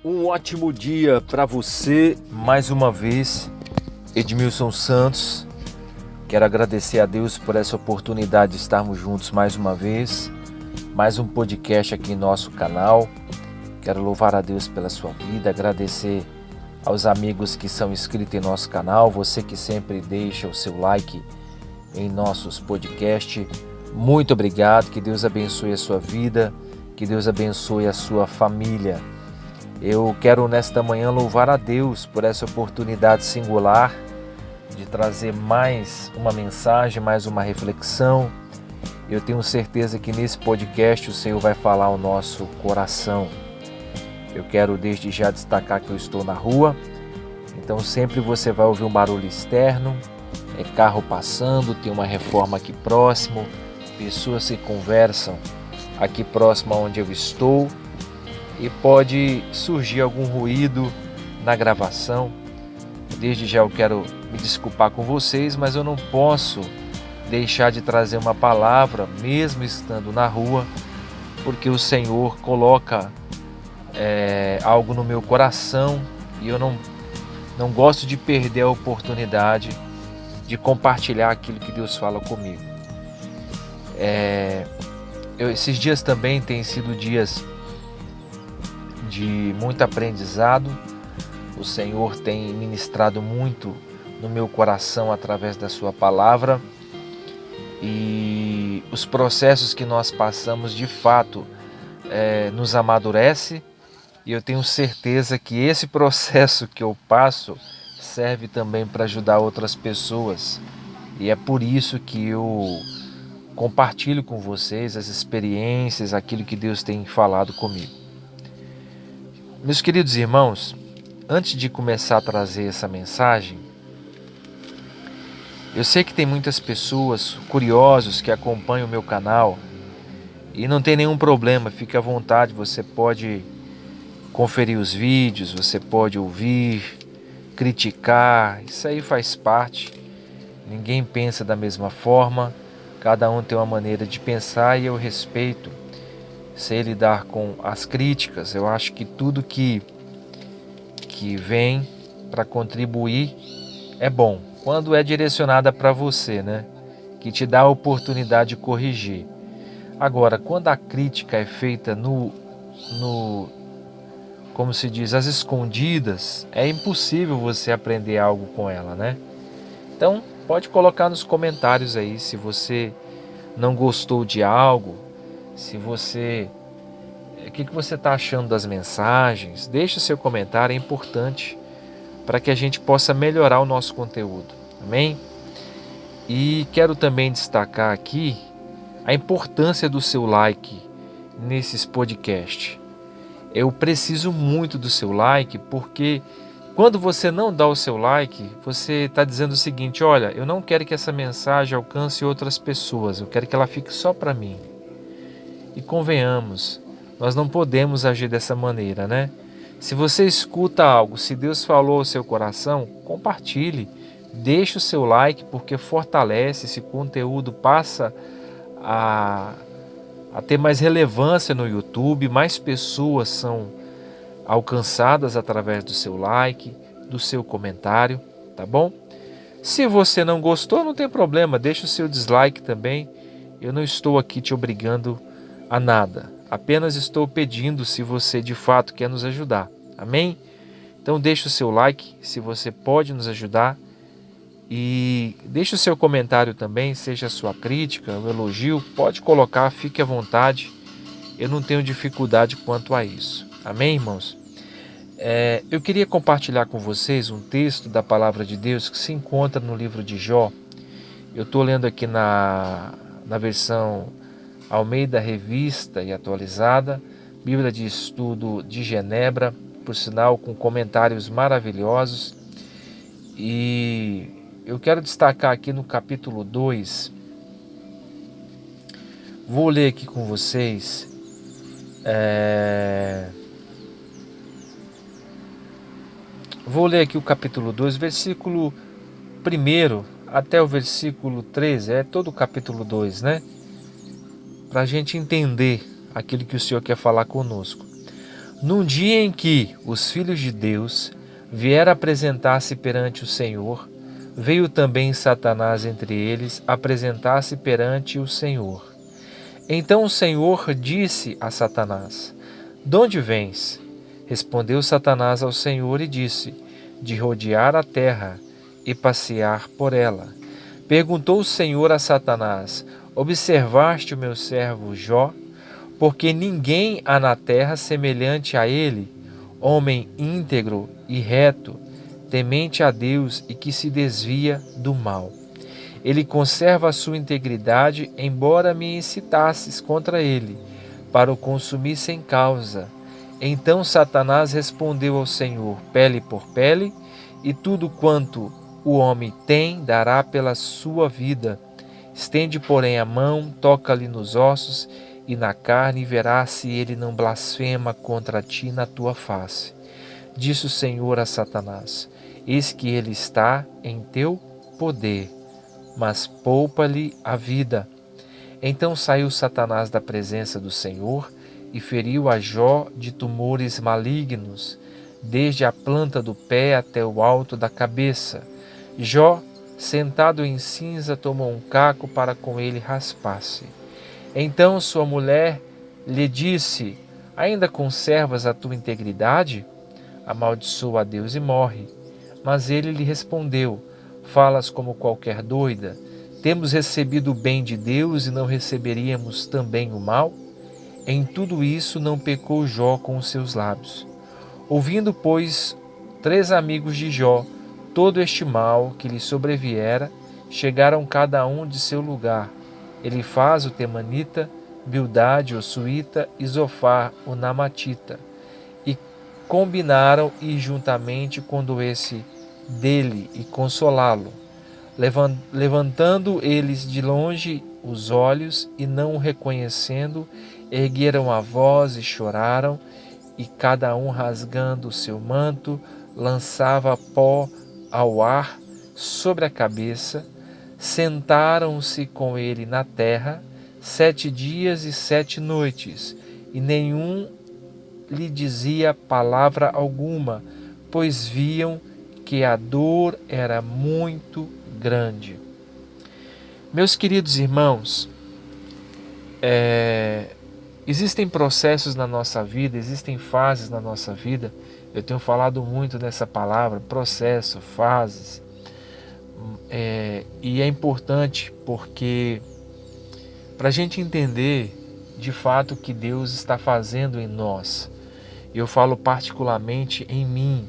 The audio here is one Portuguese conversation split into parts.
Um ótimo dia para você. Mais uma vez, Edmilson Santos. Quero agradecer a Deus por essa oportunidade de estarmos juntos mais uma vez. Mais um podcast aqui em nosso canal. Quero louvar a Deus pela sua vida, agradecer aos amigos que são inscritos em nosso canal, você que sempre deixa o seu like em nossos podcasts. Muito obrigado, que Deus abençoe a sua vida, que Deus abençoe a sua família. Eu quero nesta manhã louvar a Deus por essa oportunidade singular de trazer mais uma mensagem, mais uma reflexão. Eu tenho certeza que nesse podcast o Senhor vai falar ao nosso coração. Eu quero desde já destacar que eu estou na rua, então sempre você vai ouvir um barulho externo, carro passando, tem uma reforma aqui próximo, pessoas que conversam aqui próximo onde eu estou. E pode surgir algum ruído na gravação. Desde já eu quero me desculpar com vocês, mas eu não posso deixar de trazer uma palavra, mesmo estando na rua, porque o Senhor coloca algo no meu coração e eu não gosto de perder a oportunidade de compartilhar aquilo que Deus fala comigo. Esses dias também têm sido dias de muito aprendizado. O Senhor tem ministrado muito no meu coração através da sua palavra, e os processos que nós passamos de fato nos amadurece, e eu tenho certeza que esse processo que eu passo serve também para ajudar outras pessoas, e é por isso que eu compartilho com vocês as experiências, aquilo que Deus tem falado comigo. Meus queridos irmãos, antes de começar a trazer essa mensagem, eu sei que tem muitas pessoas curiosos que acompanham o meu canal e não tem nenhum problema, fique à vontade, você pode conferir os vídeos, você pode ouvir, criticar, isso aí faz parte, ninguém pensa da mesma forma, cada um tem uma maneira de pensar e eu respeito. Sei lidar com as críticas. Eu acho que tudo que vem para contribuir é bom, quando é direcionada para você, né? Que te dá a oportunidade de corrigir. Agora, quando a crítica é feita como se diz, às escondidas, é impossível você aprender algo com ela, né? Então, pode colocar nos comentários aí se você não gostou de algo, o que você está achando das mensagens. Deixe o seu comentário, é importante para que a gente possa melhorar o nosso conteúdo, amém? E quero também destacar aqui a importância do seu like nesses podcasts. Eu preciso muito do seu like, porque quando você não dá o seu like, você está dizendo o seguinte: olha, eu não quero que essa mensagem alcance outras pessoas, eu quero que ela fique só para mim. E convenhamos, nós não podemos agir dessa maneira, né? Se você escuta algo, se Deus falou ao seu coração, compartilhe, deixe o seu like, porque fortalece, esse conteúdo passa a ter mais relevância no YouTube, mais pessoas são alcançadas através do seu like, do seu comentário, tá bom? Se você não gostou, não tem problema, deixe o seu dislike também, eu não estou aqui te obrigando a nada, apenas estou pedindo se você de fato quer nos ajudar, amém? Então deixe o seu like se você pode nos ajudar e deixe o seu comentário também, seja a sua crítica, um elogio, pode colocar, fique à vontade, eu não tenho dificuldade quanto a isso, amém, irmãos? Eu queria compartilhar com vocês um texto da palavra de Deus que se encontra no livro de Jó. Eu estou lendo aqui na versão Almeida Revista e Atualizada, Bíblia de Estudo de Genebra, por sinal com comentários maravilhosos. E eu quero destacar aqui no capítulo 2, vou ler aqui com vocês, vou ler aqui o capítulo 2, versículo 1 até o versículo 13, é todo o capítulo 2, né? Para a gente entender aquilo que o Senhor quer falar conosco. Num dia em que os filhos de Deus vieram apresentar-se perante o Senhor, veio também Satanás entre eles apresentar-se perante o Senhor. Então o Senhor disse a Satanás: De onde vens? Respondeu Satanás ao Senhor e disse: De rodear a terra e passear por ela. Perguntou o Senhor a Satanás: Observaste o meu servo Jó? Porque ninguém há na terra semelhante a ele, homem íntegro e reto, temente a Deus e que se desvia do mal. Ele conserva a sua integridade, embora me incitasses contra ele, para o consumir sem causa. Então Satanás respondeu ao Senhor: Pele por pele, e tudo quanto o homem tem dará pela sua vida. Estende, porém, a mão, toca-lhe nos ossos e na carne, e verás se ele não blasfema contra ti na tua face. Disse o Senhor a Satanás: Eis que ele está em teu poder, mas poupa-lhe a vida. Então saiu Satanás da presença do Senhor e feriu a Jó de tumores malignos, desde a planta do pé até o alto da cabeça. Jó, sentado em cinza, tomou um caco para com ele raspar-se. Então sua mulher lhe disse: Ainda conservas a tua integridade? Amaldiçoa a Deus e morre. Mas ele lhe respondeu: Falas como qualquer doida. Temos recebido o bem de Deus e não receberíamos também o mal? Em tudo isso não pecou Jó com os seus lábios. Ouvindo, pois, 3 amigos de Jó todo este mal que lhe sobreviera, chegaram cada um de seu lugar. Elifaz o temanita, Bildade o suíta e Zofar o namatita. E combinaram ir juntamente condoer-se dele e consolá-lo. Levantando eles de longe os olhos e não o reconhecendo, ergueram a voz e choraram, e cada um, rasgando o seu manto, lançava pó ao ar sobre a cabeça. Sentaram-se com ele na terra 7 dias e 7 noites, e nenhum lhe dizia palavra alguma, pois viam que a dor era muito grande. Meus queridos irmãos, existem processos na nossa vida, existem fases na nossa vida. Eu tenho falado muito dessa palavra, processo, fases. E é importante porque para a gente entender de fato o que Deus está fazendo em nós, eu falo particularmente em mim.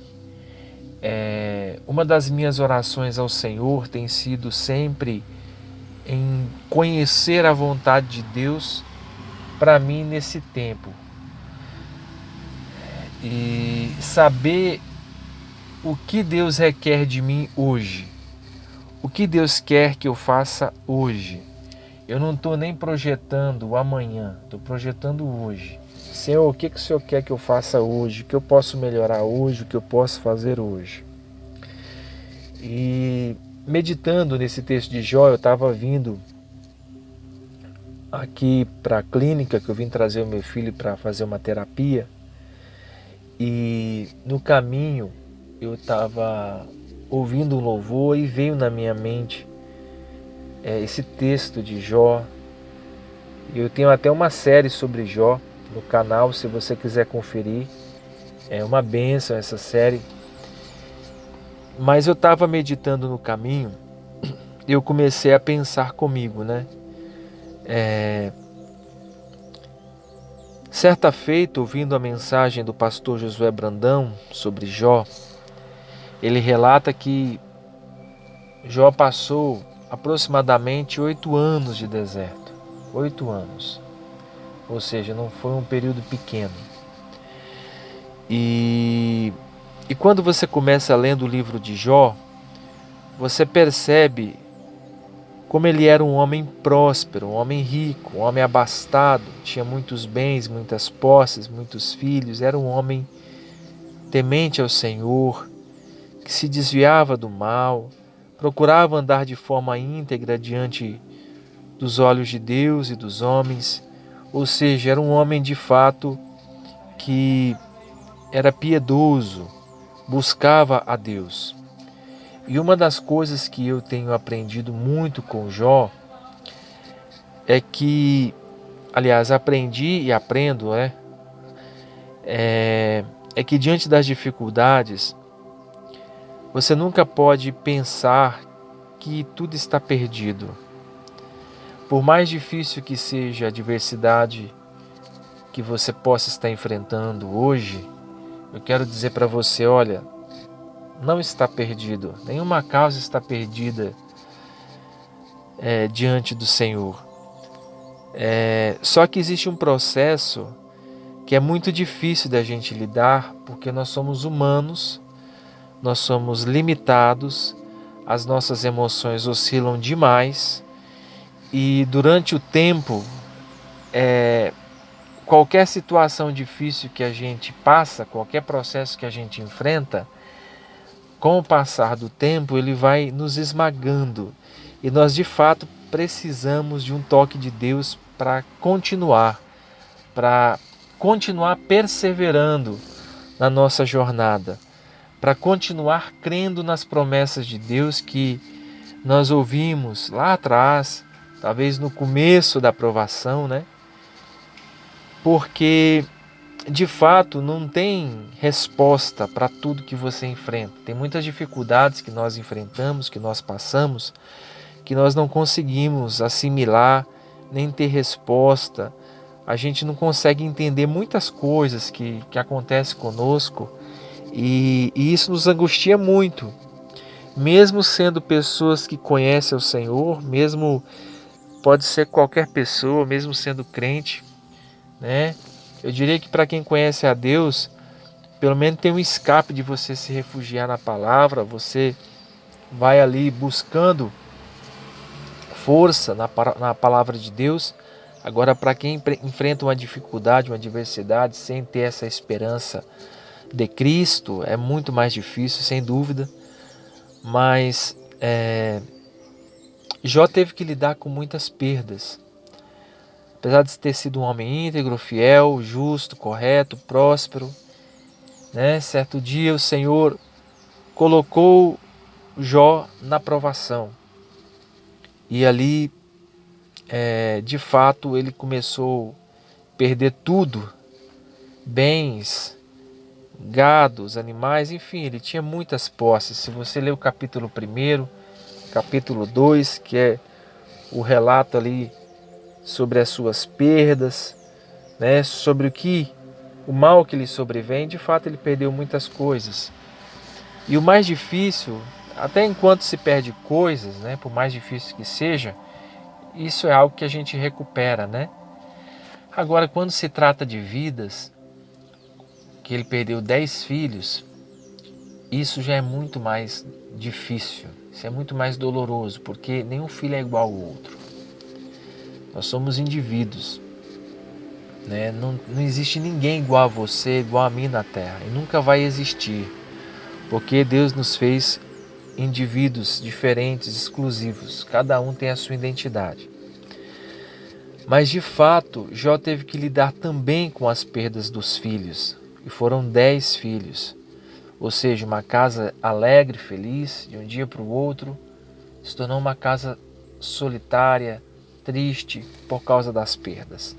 Uma das minhas orações ao Senhor tem sido sempre em conhecer a vontade de Deus para mim nesse tempo e saber o que Deus requer de mim hoje, o que Deus quer que eu faça hoje. Eu não estou nem projetando o amanhã, estou projetando hoje. Senhor, o que o Senhor quer que eu faça hoje? O que eu posso melhorar hoje? O que eu posso fazer hoje? E meditando nesse texto de Jó, eu estava vindo aqui para a clínica, que eu vim trazer o meu filho para fazer uma terapia. E no caminho eu estava ouvindo um louvor e veio na minha mente esse texto de Jó. Eu tenho até uma série sobre Jó no canal, se você quiser conferir. É uma bênção essa série. Mas eu estava meditando no caminho e eu comecei a pensar comigo, né? Certa feita, ouvindo a mensagem do pastor Josué Brandão sobre Jó, ele relata que Jó passou aproximadamente 8 anos de deserto. 8 anos. Ou seja, não foi um período pequeno. E quando você começa lendo o livro de Jó, você percebe como ele era um homem próspero, um homem rico, um homem abastado, tinha muitos bens, muitas posses, muitos filhos, era um homem temente ao Senhor, que se desviava do mal, procurava andar de forma íntegra diante dos olhos de Deus e dos homens, ou seja, era um homem de fato que era piedoso, buscava a Deus. E uma das coisas que eu tenho aprendido muito com Jó é que, aliás, aprendi e aprendo, é que diante das dificuldades, você nunca pode pensar que tudo está perdido. Por mais difícil que seja a adversidade que você possa estar enfrentando hoje, eu quero dizer para você, olha, não está perdido. Nenhuma causa está perdida diante do Senhor. Só que existe um processo que é muito difícil da gente lidar, porque nós somos humanos, nós somos limitados, as nossas emoções oscilam demais e durante o tempo, qualquer situação difícil que a gente passa, qualquer processo que a gente enfrenta, com o passar do tempo ele vai nos esmagando e nós de fato precisamos de um toque de Deus para continuar perseverando na nossa jornada, para continuar crendo nas promessas de Deus que nós ouvimos lá atrás, talvez no começo da provação, Porque de fato não tem resposta para tudo que você enfrenta. Tem muitas dificuldades que nós enfrentamos, que nós passamos, que nós não conseguimos assimilar, nem ter resposta. A gente não consegue entender muitas coisas que acontecem conosco e isso nos angustia muito. Mesmo sendo pessoas que conhecem o Senhor, mesmo pode ser qualquer pessoa, mesmo sendo crente, Eu diria que para quem conhece a Deus, pelo menos tem um escape de você se refugiar na palavra, você vai ali buscando força na palavra de Deus. Agora, para quem enfrenta uma dificuldade, uma adversidade, sem ter essa esperança de Cristo, é muito mais difícil, sem dúvida. Mas Jó teve que lidar com muitas perdas. Apesar de ter sido um homem íntegro, fiel, justo, correto, próspero, certo dia o Senhor colocou Jó na provação. E ali, de fato, ele começou a perder tudo, bens, gados, animais, enfim, ele tinha muitas posses. Se você ler o capítulo 1, capítulo 2, que é o relato ali sobre as suas perdas, sobre o mal que lhe sobrevém, de fato ele perdeu muitas coisas. E o mais difícil, até enquanto se perde coisas, por mais difícil que seja, isso é algo que a gente recupera, Agora, quando se trata de vidas, que ele perdeu 10 filhos, isso já é muito mais difícil, isso é muito mais doloroso, porque nenhum filho é igual ao outro. Nós somos indivíduos, não existe ninguém igual a você, igual a mim na Terra, e nunca vai existir, porque Deus nos fez indivíduos diferentes, exclusivos, cada um tem a sua identidade. Mas de fato, Jó teve que lidar também com as perdas dos filhos, e foram 10 filhos, ou seja, uma casa alegre, feliz, de um dia para o outro, se tornou uma casa solitária, triste por causa das perdas.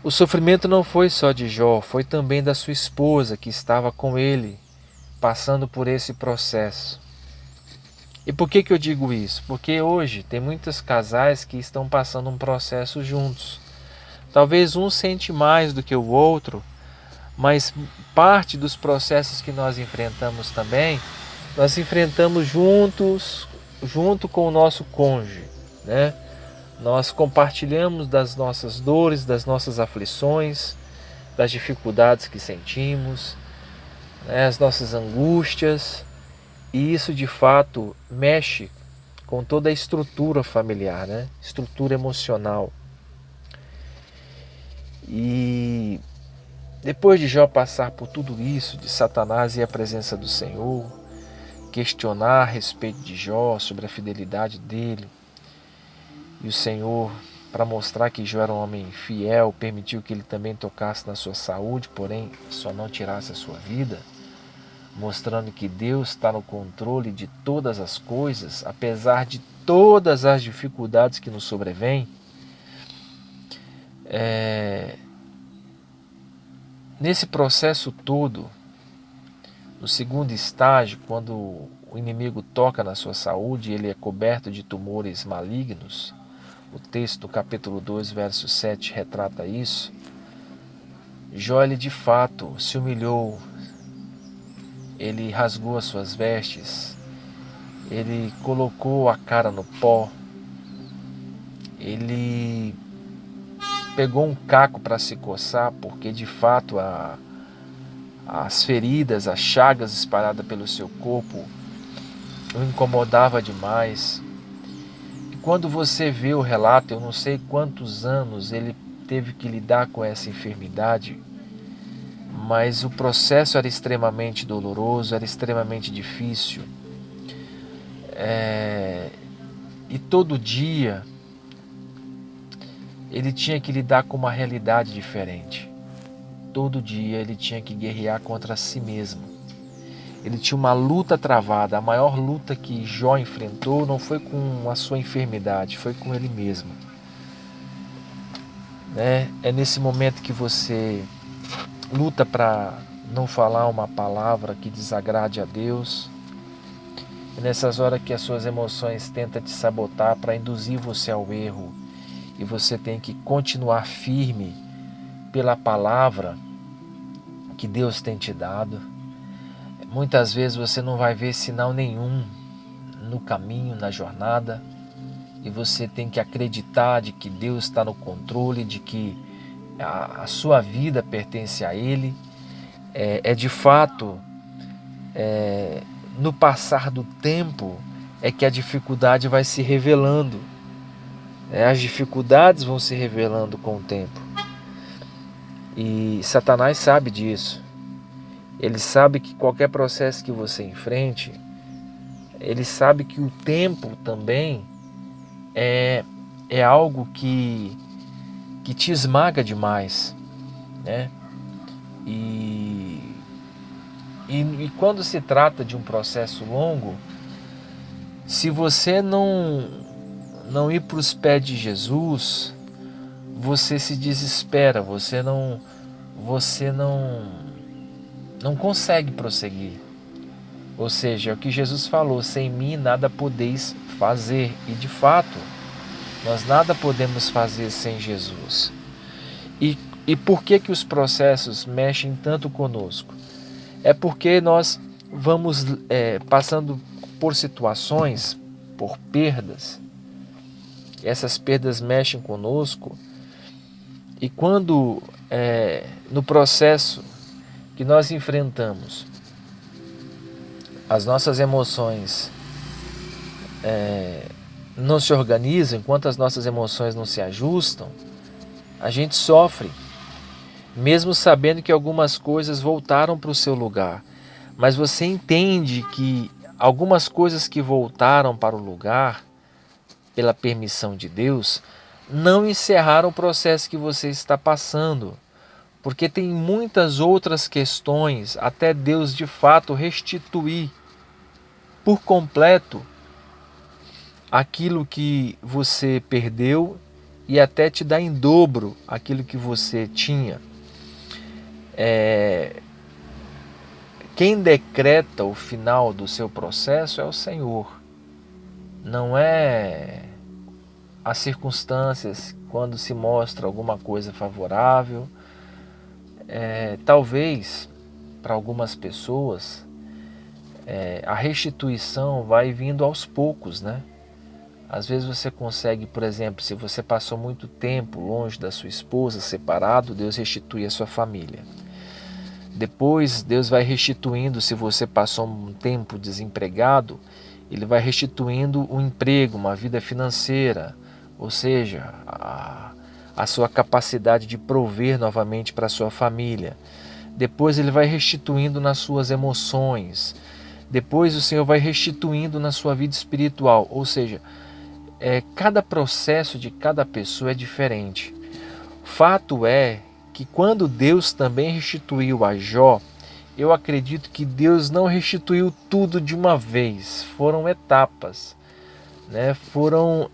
O sofrimento não foi só de Jó, foi também da sua esposa que estava com ele, passando por esse processo. E por que eu digo isso? Porque hoje tem muitos casais que estão passando um processo juntos. Talvez um sente mais do que o outro, mas parte dos processos que nós enfrentamos também, nós enfrentamos junto com o nosso cônjuge, Nós compartilhamos das nossas dores, das nossas aflições, das dificuldades que sentimos, as nossas angústias, e isso de fato mexe com toda a estrutura familiar, estrutura emocional. E depois de Jó passar por tudo isso, de Satanás e a presença do Senhor, questionar a respeito de Jó, sobre a fidelidade dele, e o Senhor para mostrar que Jó era um homem fiel, permitiu que ele também tocasse na sua saúde, porém só não tirasse a sua vida, mostrando que Deus está no controle de todas as coisas, apesar de todas as dificuldades que nos sobrevêm. Nesse processo todo, no segundo estágio, quando o inimigo toca na sua saúde, ele é coberto de tumores malignos. O texto do capítulo 2, verso 7 retrata isso. Jó, ele de fato se humilhou, ele rasgou as suas vestes, ele colocou a cara no pó, ele pegou um caco para se coçar, porque de fato as feridas, as chagas espalhadas pelo seu corpo o incomodava demais. E quando você vê o relato, eu não sei quantos anos ele teve que lidar com essa enfermidade, mas o processo era extremamente doloroso, era extremamente difícil. E todo dia ele tinha que lidar com uma realidade diferente. Todo dia ele tinha que guerrear contra si mesmo. Ele tinha uma luta travada. A maior luta que Jó enfrentou não foi com a sua enfermidade, foi com ele mesmo. É nesse momento que você luta para não falar uma palavra que desagrade a Deus. É nessas horas que as suas emoções tentam te sabotar para induzir você ao erro. E você tem que continuar firme pela palavra que Deus tem te dado. Muitas vezes você não vai ver sinal nenhum no caminho, na jornada, e você tem que acreditar de que Deus está no controle, de que a sua vida pertence a Ele. De fato, no passar do tempo, é que a dificuldade vai se revelando. As dificuldades vão se revelando com o tempo. E Satanás sabe disso. Ele sabe que qualquer processo que você enfrente, ele sabe que o tempo também é algo que te esmaga demais, né? E quando se trata de um processo longo, se você não ir para os pés de Jesus, você se desespera, você não consegue prosseguir. Ou seja, é o que Jesus falou: sem mim nada podeis fazer. E de fato, nós nada podemos fazer sem Jesus. E por que os processos mexem tanto conosco? É porque nós vamos passando por situações, por perdas. Essas perdas mexem conosco. E quando no processo que nós enfrentamos, as nossas emoções não se organizam, enquanto as nossas emoções não se ajustam, a gente sofre, mesmo sabendo que algumas coisas voltaram para o seu lugar. Mas você entende que algumas coisas que voltaram para o lugar, pela permissão de Deus, não encerraram o processo que você está passando. Porque tem muitas outras questões até Deus de fato restituir por completo aquilo que você perdeu e até te dar em dobro aquilo que você tinha. Quem decreta o final do seu processo é o Senhor. Não é as circunstâncias quando se mostra alguma coisa favorável. Talvez para algumas pessoas a restituição vai vindo aos poucos, né? Às vezes você consegue, por exemplo, se você passou muito tempo longe da sua esposa, separado, Deus restitui a sua família. Depois Deus vai restituindo, se você passou um tempo desempregado, Ele vai restituindo um emprego, uma vida financeira, ou seja, a sua capacidade de prover novamente para a sua família. Depois Ele vai restituindo nas suas emoções. Depois o Senhor vai restituindo na sua vida espiritual, ou seja, cada processo de cada pessoa é diferente. Fato é que quando Deus também restituiu a Jó, eu acredito que Deus não restituiu tudo de uma vez, foram etapas, né? Foram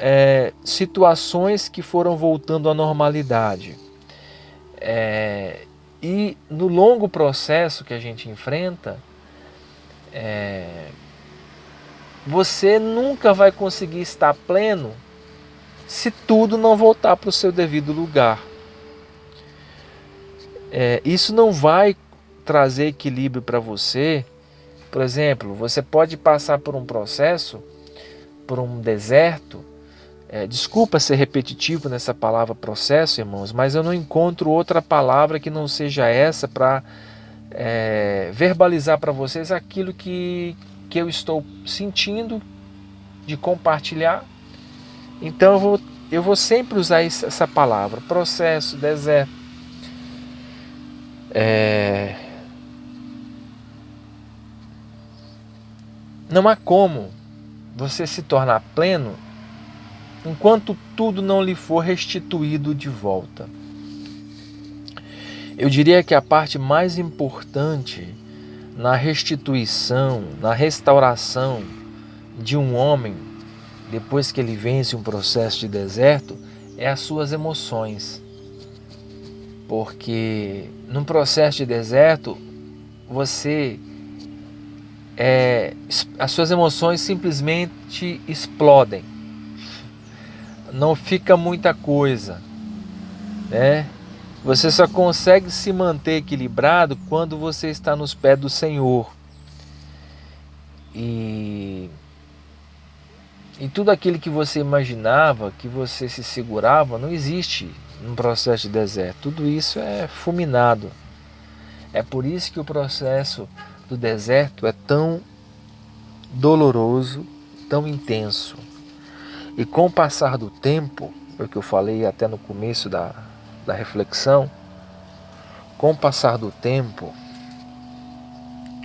situações que foram voltando à normalidade. E no longo processo que a gente enfrenta, você nunca vai conseguir estar pleno se tudo não voltar para o seu devido lugar. Isso não vai trazer equilíbrio para você. Por exemplo, você pode passar por um processo, por um deserto. Desculpa ser repetitivo nessa palavra processo, irmãos, mas eu não encontro outra palavra que não seja essa para verbalizar para vocês aquilo que eu estou sentindo de compartilhar. Então eu vou sempre usar essa palavra, processo, deserto. Não há como você se tornar pleno enquanto tudo não lhe for restituído de volta. Eu diria que a parte mais importante na restituição, na restauração de um homem, depois que ele vence um processo de deserto, é as suas emoções. Porque num processo de deserto, as suas emoções simplesmente explodem. Não fica muita coisa, né? Você só consegue se manter equilibrado quando você está nos pés do Senhor. E tudo aquilo que você imaginava, que você se segurava, não existe num processo de deserto. Tudo isso é fulminado. É por isso que o processo do deserto é tão doloroso, tão intenso. E com o passar do tempo, é o que eu falei até no começo da reflexão, com o passar do tempo,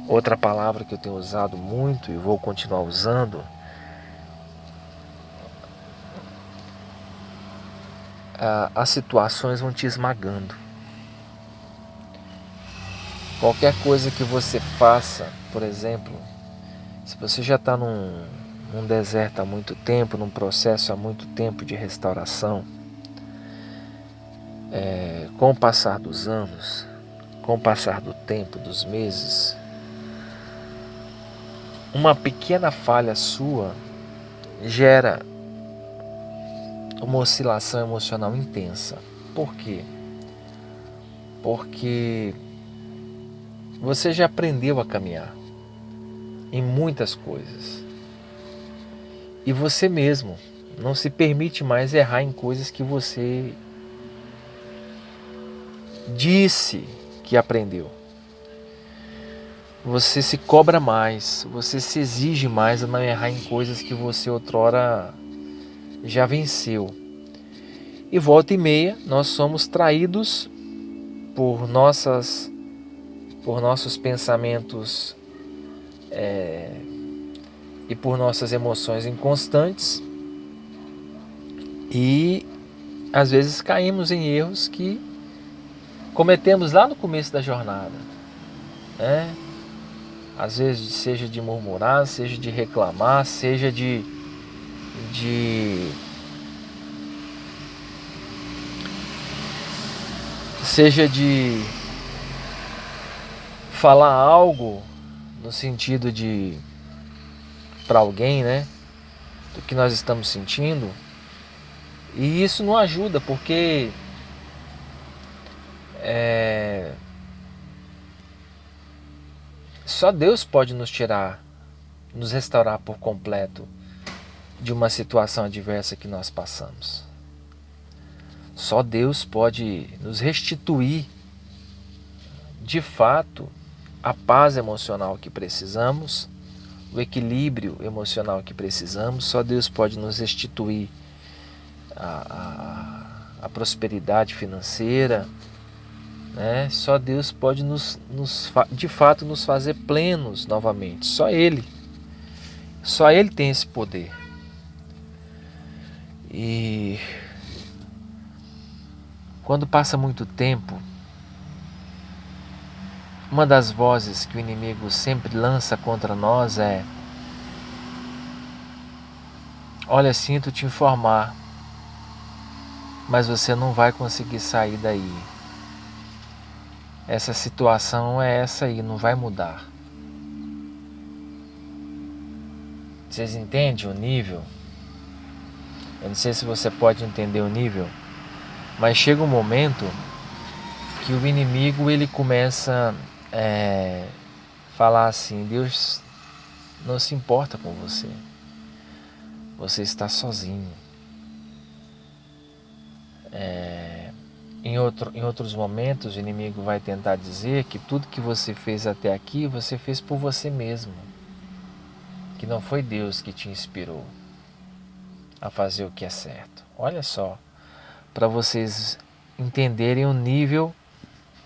outra palavra que eu tenho usado muito e vou continuar usando, as situações vão te esmagando. Qualquer coisa que você faça, por exemplo, se você já está num deserto há muito tempo, num processo há muito tempo de restauração, com o passar dos anos, com o passar do tempo, dos meses, uma pequena falha sua gera uma oscilação emocional intensa. Por quê? Porque você já aprendeu a caminhar em muitas coisas. E você mesmo não se permite mais errar em coisas que você disse que aprendeu. Você se cobra mais, você se exige mais a não errar em coisas que você outrora já venceu. E volta e meia nós somos traídos por nossos pensamentos e por nossas emoções inconstantes, e às vezes caímos em erros que cometemos lá no começo da jornada, né? Às vezes seja de murmurar, seja de reclamar, seja de falar algo no sentido de para alguém, né, do que nós estamos sentindo, e isso não ajuda, porque só Deus pode nos tirar, nos restaurar por completo de uma situação adversa que nós passamos. Só Deus pode nos restituir de fato a paz emocional que precisamos, o equilíbrio emocional que precisamos. Só Deus pode nos restituir a prosperidade financeira, né? Só Deus pode de fato nos fazer plenos novamente. Só Ele tem esse poder. E quando passa muito tempo, uma das vozes que o inimigo sempre lança contra nós é: olha, sinto te informar, mas você não vai conseguir sair daí. Essa situação é essa aí, não vai mudar. Vocês entendem o nível? Eu não sei se você pode entender o nível, mas chega um momento que o inimigo ele começa a falar assim: Deus não se importa com você. Você está sozinho. Em outros momentos, o inimigo vai tentar dizer que tudo que você fez até aqui, você fez por você mesmo. Que não foi Deus que te inspirou a fazer o que é certo. Olha só, para vocês entenderem o nível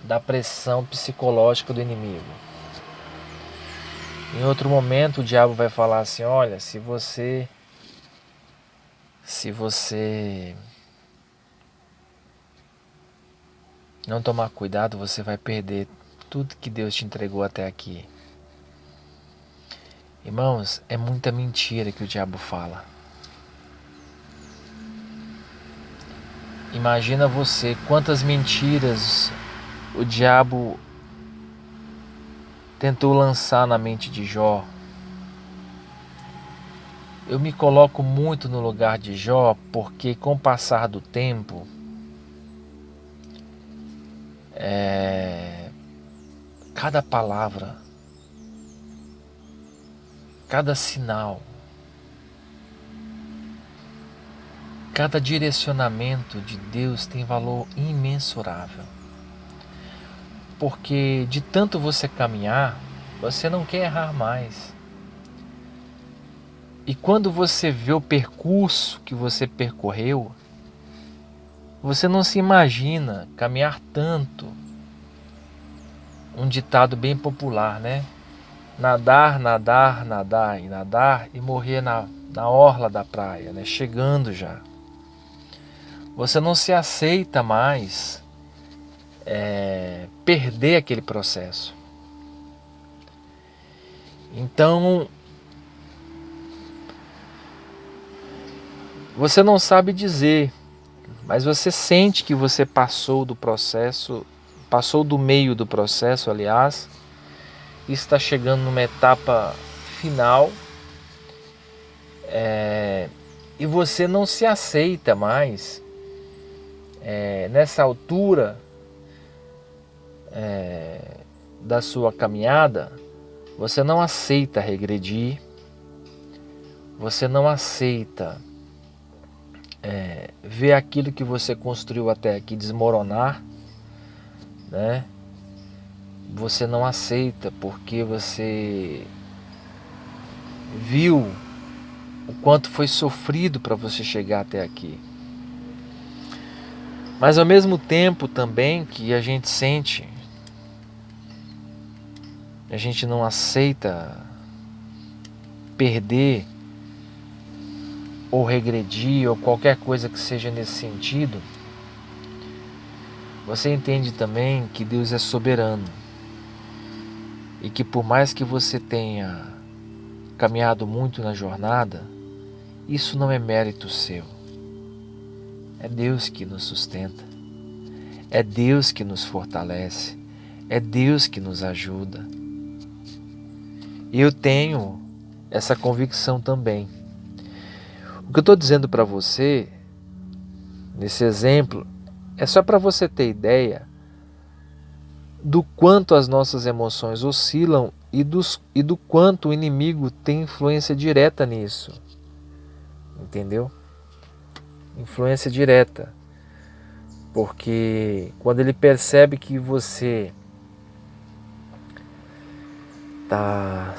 da pressão psicológica do inimigo. Em outro momento, o diabo vai falar assim: olha, se você não tomar cuidado, você vai perder tudo que Deus te entregou até aqui. Irmãos, é muita mentira que o diabo fala. Imagina você quantas mentiras o diabo tentou lançar na mente de Jó. Eu me coloco muito no lugar de Jó, porque com o passar do tempo, cada palavra, cada sinal, cada direcionamento de Deus tem valor imensurável. Porque de tanto você caminhar, você não quer errar mais. E quando você vê o percurso que você percorreu, você não se imagina caminhar tanto. Um ditado bem popular, né? Nadar, nadar, nadar e nadar e morrer na orla da praia, né? Chegando já. Você não se aceita mais perder aquele processo. Então, você não sabe dizer, mas você sente que você passou do processo, passou do meio do processo, aliás, e está chegando numa etapa final, e você não se aceita mais nessa altura da sua caminhada. Você não aceita regredir, você não aceita ver aquilo que você construiu até aqui desmoronar, né? Você não aceita porque você viu o quanto foi sofrido para você chegar até aqui. Mas ao mesmo tempo também que a gente sente, a gente não aceita perder ou regredir ou qualquer coisa que seja nesse sentido. Você entende também que Deus é soberano e que por mais que você tenha caminhado muito na jornada, isso não é mérito seu. É Deus que nos sustenta, é Deus que nos fortalece, é Deus que nos ajuda. E eu tenho essa convicção também. O que eu estou dizendo para você, nesse exemplo, é só para você ter ideia do quanto as nossas emoções oscilam e do quanto o inimigo tem influência direta nisso. Entendeu? Influência direta. Porque quando ele percebe que você está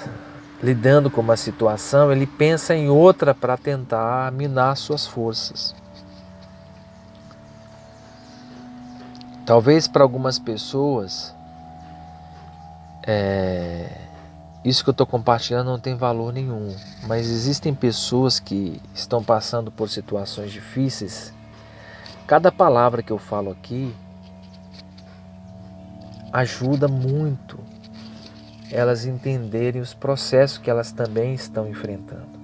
lidando com uma situação, ele pensa em outra para tentar minar suas forças. Talvez para algumas pessoas isso que eu estou compartilhando não tem valor nenhum, mas existem pessoas que estão passando por situações difíceis. Cada palavra que eu falo aqui ajuda muito elas entenderem os processos que elas também estão enfrentando.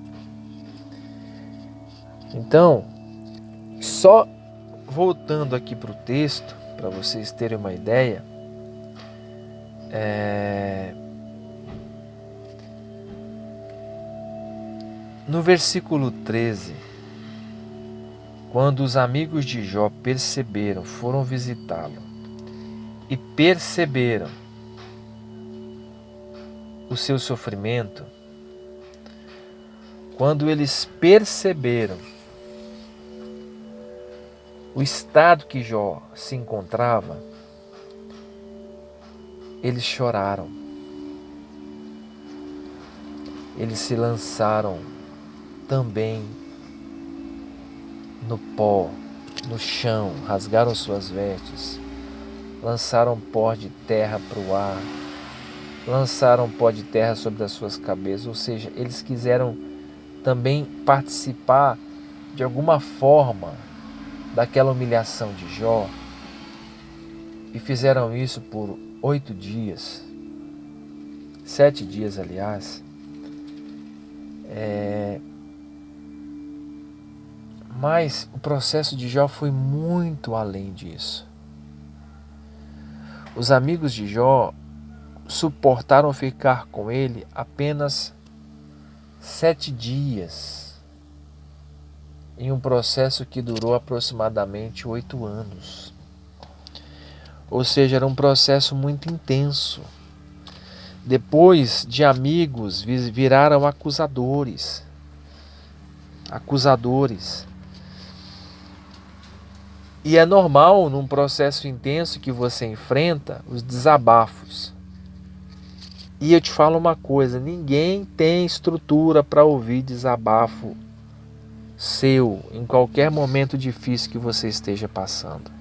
Então, só voltando aqui para o texto, para vocês terem uma ideia, no versículo 13, quando os amigos de Jó perceberam, foram visitá-lo e perceberam o seu sofrimento, quando eles perceberam o estado que Jó se encontrava, eles choraram. Eles se lançaram também no pó, no chão, rasgaram suas vestes, lançaram pó de terra para o ar, lançaram pó de terra sobre as suas cabeças, ou seja, eles quiseram também participar de alguma forma daquela humilhação de Jó, e fizeram isso por 8 dias, 7 dias, aliás. Mas o processo de Jó foi muito além disso. Os amigos de Jó suportaram ficar com ele apenas 7 dias, em um processo que durou aproximadamente 8 anos. Ou seja, era um processo muito intenso. Depois de amigos, viraram acusadores. E é normal, num processo intenso que você enfrenta, os desabafos. E eu te falo uma coisa, ninguém tem estrutura para ouvir desabafo seu em qualquer momento difícil que você esteja passando.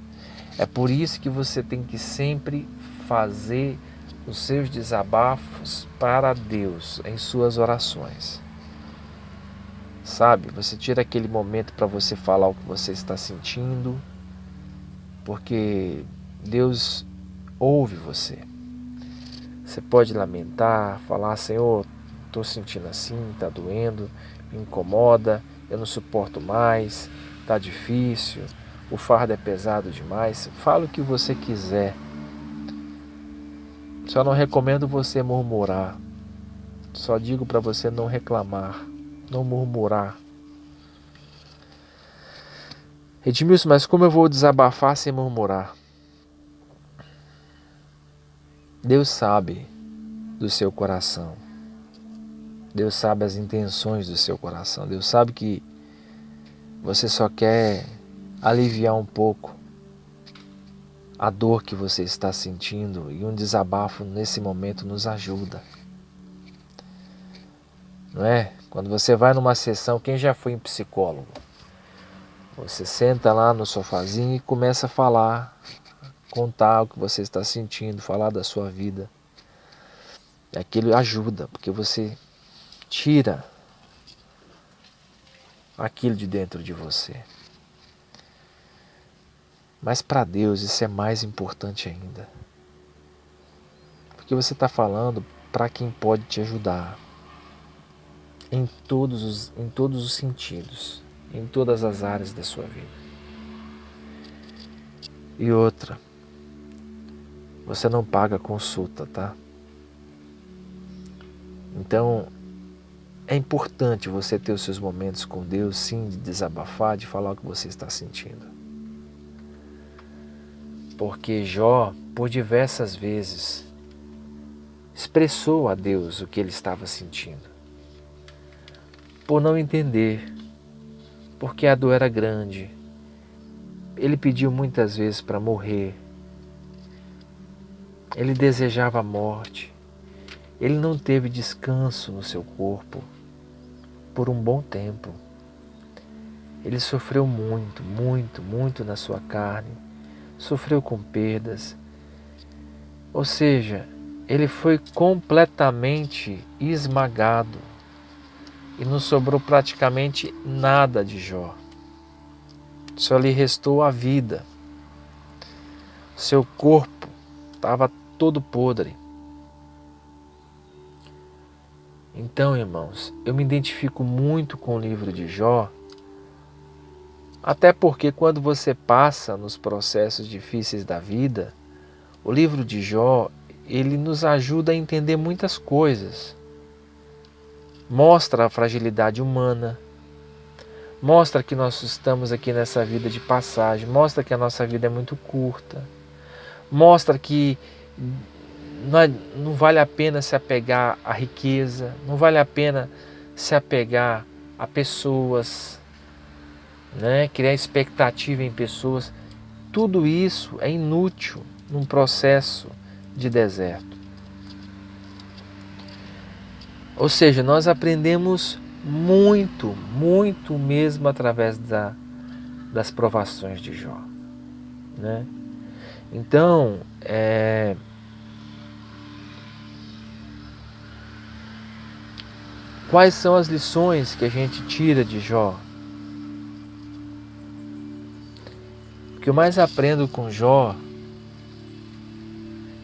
É por isso que você tem que sempre fazer os seus desabafos para Deus em suas orações. Sabe, você tira aquele momento para você falar o que você está sentindo, porque Deus ouve você. Você pode lamentar, falar: Senhor, estou sentindo assim, está doendo, me incomoda, eu não suporto mais, está difícil, o fardo é pesado demais. Fala o que você quiser. Só não recomendo você murmurar. Só digo para você não reclamar, não murmurar. Edmilson, mas como eu vou desabafar sem murmurar? Deus sabe do seu coração. Deus sabe as intenções do seu coração. Deus sabe que você só quer aliviar um pouco a dor que você está sentindo, e um desabafo nesse momento nos ajuda. Não é? Quando você vai numa sessão, quem já foi em psicólogo? Você senta lá no sofazinho e começa a falar, contar o que você está sentindo, falar da sua vida. E aquilo ajuda, porque você tira aquilo de dentro de você. Mas para Deus isso é mais importante ainda. Porque você está falando para quem pode te ajudar. Em todos os sentidos. Em todas as áreas da sua vida. E outra. Você não paga consulta, tá? Então, é importante você ter os seus momentos com Deus, sim, de desabafar, de falar o que você está sentindo. Porque Jó, por diversas vezes, expressou a Deus o que ele estava sentindo. Por não entender, porque a dor era grande. Ele pediu muitas vezes para morrer. Ele desejava a morte. Ele não teve descanso no seu corpo por um bom tempo. Ele sofreu muito, muito, muito na sua carne. Sofreu com perdas. Ou seja, ele foi completamente esmagado e não sobrou praticamente nada de Jó. Só lhe restou a vida. Seu corpo estava todo podre. Então, irmãos, eu me identifico muito com o livro de Jó, até porque quando você passa nos processos difíceis da vida, o livro de Jó, ele nos ajuda a entender muitas coisas. Mostra a fragilidade humana, mostra que nós estamos aqui nessa vida de passagem, mostra que a nossa vida é muito curta, mostra que não vale a pena se apegar à riqueza, não vale a pena se apegar a pessoas, né? Criar expectativa em pessoas. Tudo isso é inútil num processo de deserto. Ou seja, nós aprendemos muito, muito mesmo através das provações de Jó, né? Então, quais são as lições que a gente tira de Jó? O que eu mais aprendo com Jó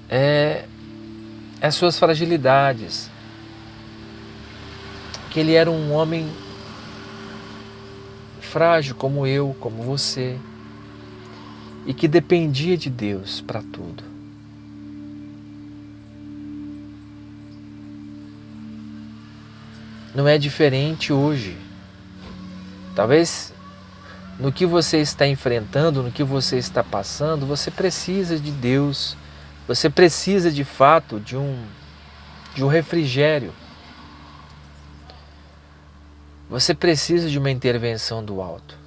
é as suas fragilidades. Que ele era um homem frágil como eu, como você, e que dependia de Deus para tudo. Não é diferente hoje. Talvez no que você está enfrentando, no que você está passando, você precisa de Deus. Você precisa de fato de um refrigério. Você precisa de uma intervenção do alto.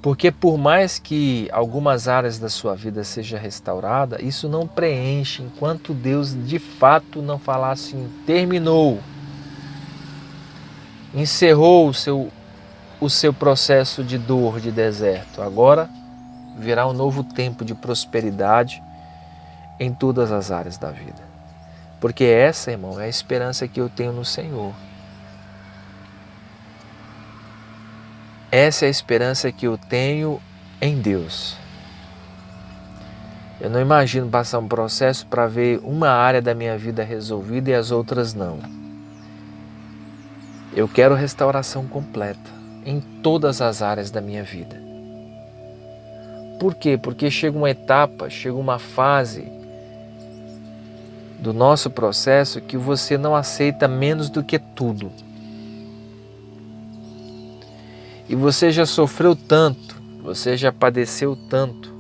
Porque por mais que algumas áreas da sua vida seja restaurada, isso não preenche enquanto Deus de fato não falar assim, terminou, encerrou o seu processo de dor, de deserto. Agora virá um novo tempo de prosperidade em todas as áreas da vida. Porque essa, irmão, é a esperança que eu tenho no Senhor. Essa é a esperança que eu tenho em Deus. Eu não imagino passar um processo para ver uma área da minha vida resolvida e as outras não. Eu quero restauração completa em todas as áreas da minha vida. Por quê? Porque chega uma etapa, chega uma fase do nosso processo que você não aceita menos do que tudo. E você já sofreu tanto, você já padeceu tanto,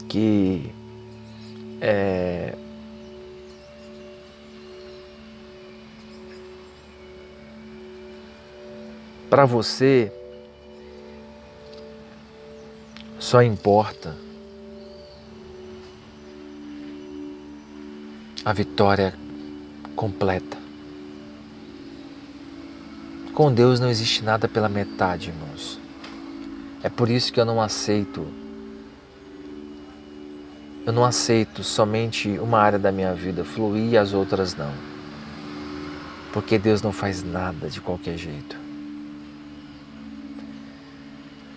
que para você só importa a vitória completa. Com Deus não existe nada pela metade, irmãos. É por isso que eu não aceito somente uma área da minha vida fluir e as outras não. Porque Deus não faz nada de qualquer jeito.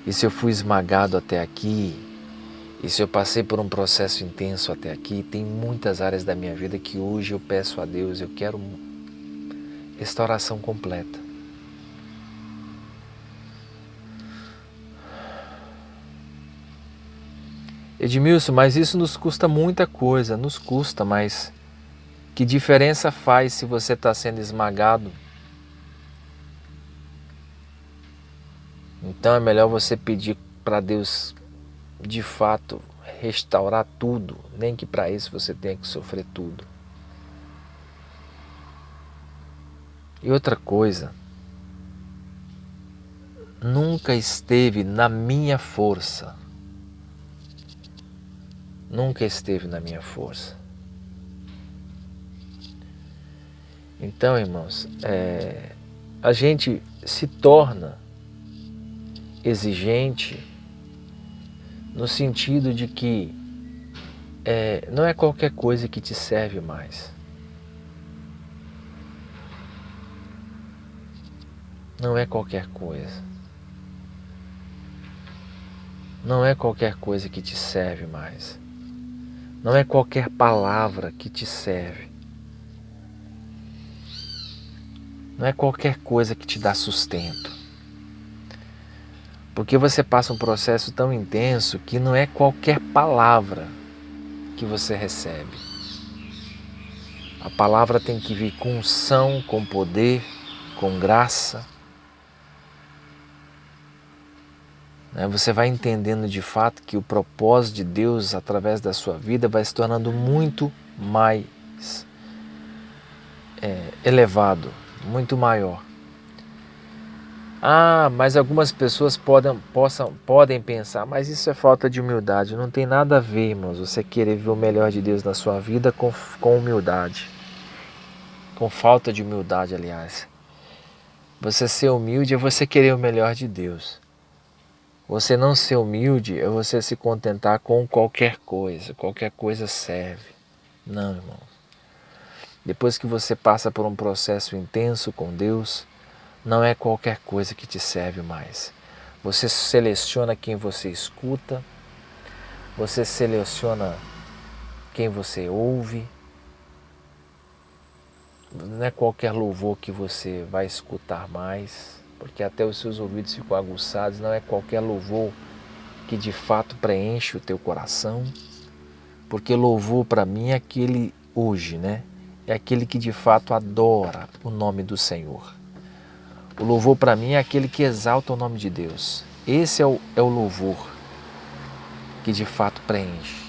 E se eu fui esmagado até aqui, e se eu passei por um processo intenso até aqui, tem muitas áreas da minha vida que hoje eu peço a Deus, eu quero restauração completa. Edmilson, mas isso nos custa muita coisa, nos custa, mas que diferença faz se você está sendo esmagado? Então é melhor você pedir para Deus, de fato, restaurar tudo, nem que para isso você tenha que sofrer tudo. E outra coisa, nunca esteve na minha força. Nunca esteve na minha força. Então, irmãos, a gente se torna exigente no sentido de que não é qualquer coisa que te serve mais. Não é qualquer coisa. Não é qualquer coisa que te serve mais. Não é qualquer palavra que te serve. Não é qualquer coisa que te dá sustento. Porque você passa um processo tão intenso que não é qualquer palavra que você recebe. A palavra tem que vir com unção, com poder, com graça. Você vai entendendo de fato que o propósito de Deus através da sua vida vai se tornando muito mais elevado, muito maior. Mas algumas pessoas podem pensar, mas isso é falta de humildade. Não tem nada a ver, irmãos, você querer ver o melhor de Deus na sua vida com humildade. Com falta de humildade, aliás. Você ser humilde é você querer o melhor de Deus. Você não ser humilde é você se contentar com qualquer coisa serve. Não, irmão. Depois que você passa por um processo intenso com Deus, não é qualquer coisa que te serve mais. Você seleciona quem você escuta, você seleciona quem você ouve. Não é qualquer louvor que você vai escutar mais, porque até os seus ouvidos ficam aguçados. Não é qualquer louvor que de fato preenche o teu coração, porque louvor para mim é aquele hoje, é aquele que de fato adora o nome do Senhor. O louvor para mim é aquele que exalta o nome de Deus. Esse é o louvor que de fato preenche,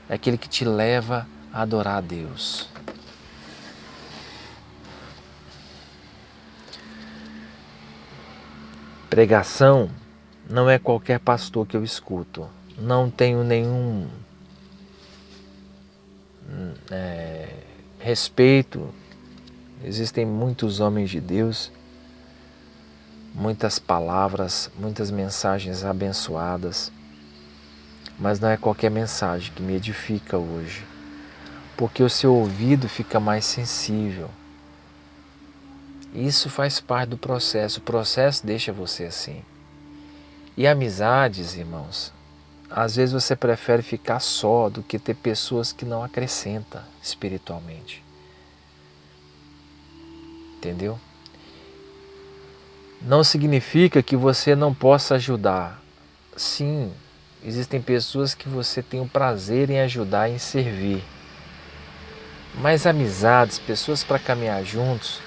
é aquele que te leva a adorar a Deus. Pregação não é qualquer pastor que eu escuto. Não tenho nenhum respeito. Existem muitos homens de Deus, muitas palavras, muitas mensagens abençoadas, mas não é qualquer mensagem que me edifica hoje, porque o seu ouvido fica mais sensível. Isso faz parte do processo. O processo deixa você assim. E amizades, irmãos, às vezes você prefere ficar só do que ter pessoas que não acrescentam espiritualmente. Entendeu? Não significa que você não possa ajudar. Sim, existem pessoas que você tem o prazer em ajudar, em servir. Mas amizades, pessoas para caminhar junto,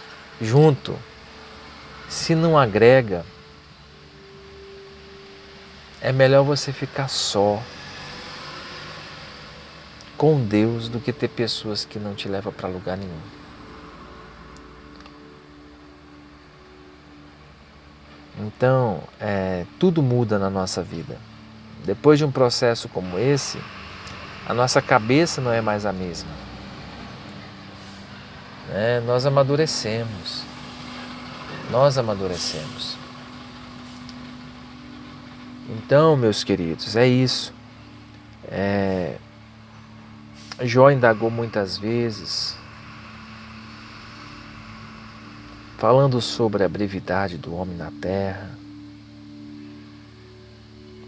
se não agrega, é melhor você ficar só com Deus do que ter pessoas que não te levam para lugar nenhum. Então, tudo muda na nossa vida. Depois de um processo como esse, a nossa cabeça não é mais a mesma. Nós amadurecemos. Então, meus queridos, é isso. Jó indagou muitas vezes, falando sobre a brevidade do homem na terra,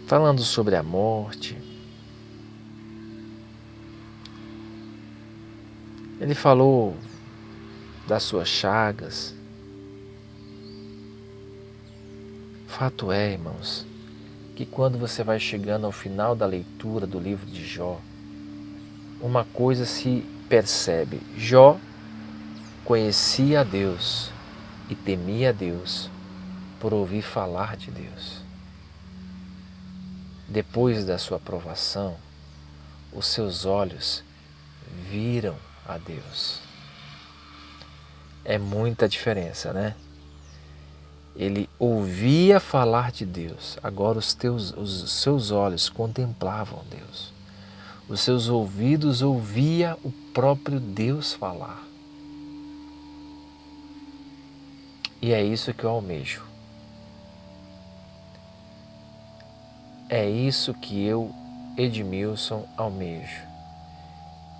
falando sobre a morte. Ele falou das suas chagas. Fato é, irmãos, que quando você vai chegando ao final da leitura do livro de Jó, uma coisa se percebe. Jó conhecia a Deus e temia a Deus por ouvir falar de Deus. Depois da sua provação, os seus olhos viram a Deus. É muita diferença, né? Ele ouvia falar de Deus, agora os seus olhos contemplavam Deus. Os seus ouvidos ouviam o próprio Deus falar. E é isso que eu almejo. É isso que eu, Edmilson, almejo.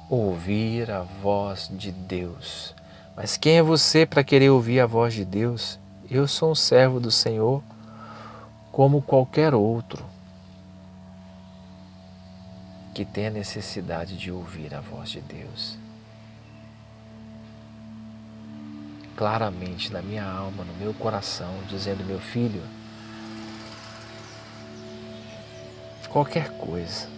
ouvir a voz de Deus. Mas quem é você para querer ouvir a voz de Deus? Eu sou um servo do Senhor como qualquer outro que tem a necessidade de ouvir a voz de Deus. Claramente na minha alma, no meu coração, dizendo: meu filho, qualquer coisa,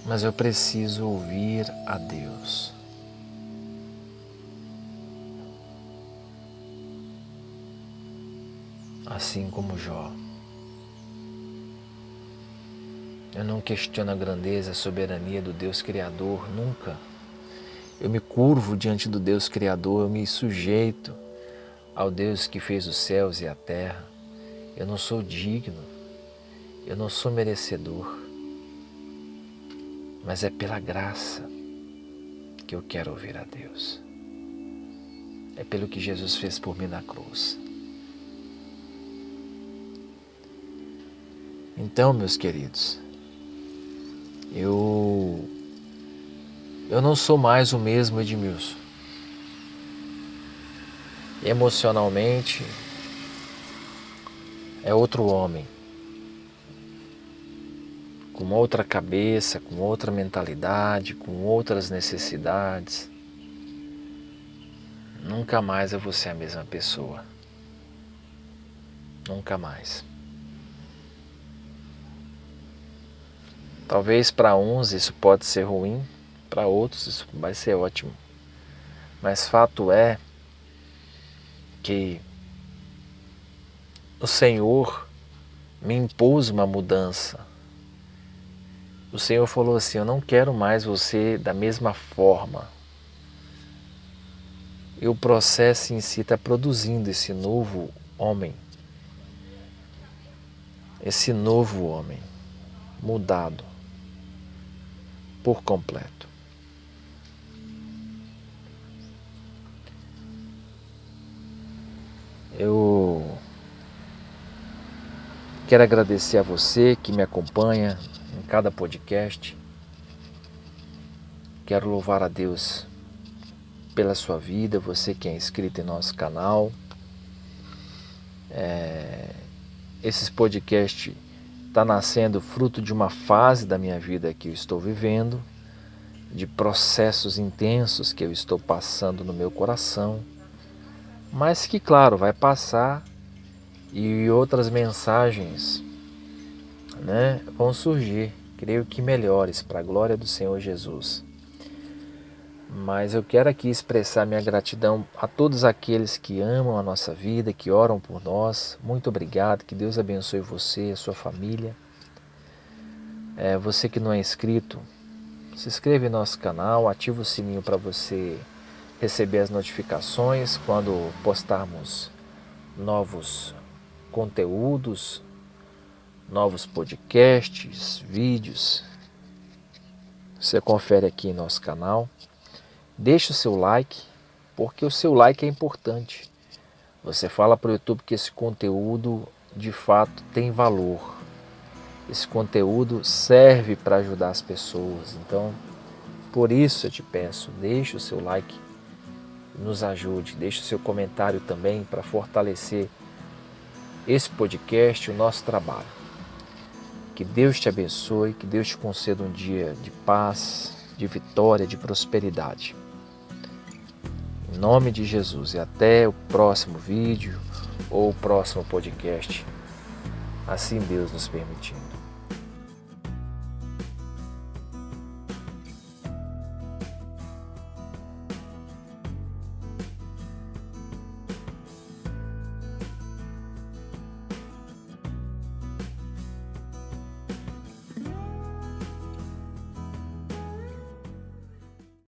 mas eu preciso ouvir a Deus. Assim como Jó, eu não questiono a grandeza, a soberania do Deus Criador, nunca. Eu me curvo diante do Deus Criador, eu me sujeito ao Deus que fez os céus e a terra. Eu não sou digno, eu não sou merecedor, mas é pela graça que eu quero ouvir a Deus. É pelo que Jesus fez por mim na cruz. Então, meus queridos, eu não sou mais o mesmo Edmilson. Emocionalmente, é outro homem, com outra cabeça, com outra mentalidade, com outras necessidades. Nunca mais eu vou ser a mesma pessoa. Nunca mais. Talvez para uns isso pode ser ruim, para outros isso vai ser ótimo. Mas fato é que o Senhor me impôs uma mudança. O Senhor falou assim: eu não quero mais você da mesma forma. E o processo em si está produzindo esse novo homem. Esse novo homem, mudado por completo. Eu quero agradecer a você que me acompanha em cada podcast. Quero louvar a Deus pela sua vida, você que é inscrito em nosso canal. Esses podcasts estão nascendo fruto de uma fase da minha vida que eu estou vivendo, de processos intensos que eu estou passando no meu coração, mas que, claro, vai passar e outras mensagens, vão surgir, creio que melhores, para a glória do Senhor Jesus. Mas eu quero aqui expressar minha gratidão a todos aqueles que amam a nossa vida, que oram por nós. Muito obrigado, que Deus abençoe você, a sua família. Você que não é inscrito, se inscreva em nosso canal, ativa o sininho para você receber as notificações quando postarmos novos conteúdos, novos podcasts, vídeos. Você confere aqui em nosso canal. Deixe o seu like, porque o seu like é importante. Você fala para o YouTube que esse conteúdo de fato tem valor. Esse conteúdo serve para ajudar as pessoas. Então, por isso eu te peço, deixe o seu like, nos ajude. Deixe o seu comentário também para fortalecer esse podcast, o nosso trabalho. Que Deus te abençoe, que Deus te conceda um dia de paz, de vitória, de prosperidade. Em nome de Jesus, e até o próximo vídeo ou o próximo podcast, assim Deus nos permitindo.